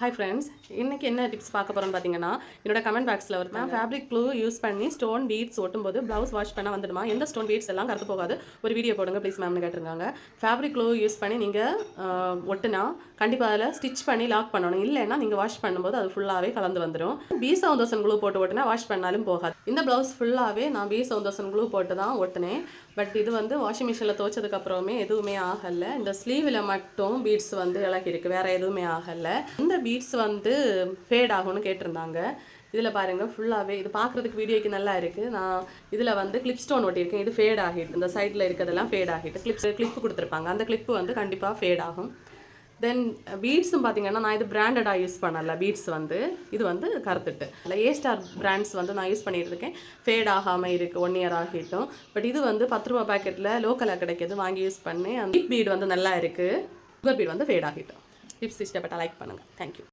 Hi friends, இன்றைக்கி என்ன tips பார்க்க போகிறோன்னு பார்த்தீங்கன்னா, என்னோட கமெண்ட் பாக்ஸில் நான் ஃபேப்ரிக் க்ளூ யூஸ் பண்ணி ஸ்டோன் பீட்ஸ் ஒட்டும்போது ப்ளவுஸ் வாஷ் பண்ண வந்துடுமா, எந்த ஸ்டோன் பீட்ஸ் எல்லாம் கருத்து போகாது, ஒரு வீடியோ போடுங்க ப்ளீஸ் மேம்னு கேட்டிருக்காங்க. ஃபேப்ரிக் க்ளூ யூஸ் பண்ணி நீங்கள் ஒட்டுனா கண்டிப்பாக அதில் ஸ்டிச் பண்ணி லாக் பண்ணணும். இல்லைன்னா நீங்கள் வாஷ் பண்ணும்போது அது ஃபுல்லாகவே கலந்து வந்துடும். B7000 க்ளூ போட்டு ஒட்டினா வாஷ் பண்ணாலும் போகாது. இந்த ப்ளவுஸ் ஃபுல்லாகவே நான் B7000 க்ளூ போட்டு தான் ஒட்டினேன். பட் இது வாஷிங் மிஷினில் துவைச்சதுக்கப்புறமே எதுவுமே ஆகலை. இந்த ஸ்லீவில் மட்டும் பீட்ஸ் இலகிருக்கு, வேறு எதுவுமே ஆகலை. இந்த பீட்ஸ் ஃபேட் ஆகும்னு கேட்டிருந்தாங்க. இதில் பாருங்கள் ஃபுல்லாகவே இது பார்க்குறதுக்கு வீடியோக்கு நல்லா இருக்குது. நான் இதில் கிளிப் ஸ்டோன் ஒட்டியிருக்கேன். இது ஃபேட் ஆகிட்டு, இந்த சைடில் இருக்கிறதெல்லாம் ஃபேட் ஆகிட்டு கிளிப்பு கொடுத்துருப்பாங்க. அந்த கிளிப்பு கண்டிப்பாக ஃபேட் ஆகும். தென் பீட்ஸும் பார்த்தீங்கன்னா நான் இது பிராண்டடாக யூஸ் பண்ணலை. பீட்ஸ் இது கருத்துட்டு இல்லை A-Star பிராண்ட்ஸ் நான் யூஸ் பண்ணிட்டு இருக்கேன். ஃபேட் ஆகாமல் இருக்குது, 1 இயர் ஆகிட்டோம். பட் இது 10 ரூபா பேக்கெட்டில் லோக்கலாக கிடைக்கிது, வாங்கி யூஸ் பண்ணி அந்த பீட் நல்லா இருக்குது. சுகர் பீட் ஃபேட் ஆகிட்டோம். டிப்ஸ் இஷ்டப்பட்டால் லைக் பண்ணுங்கள். தேங்க்யூ.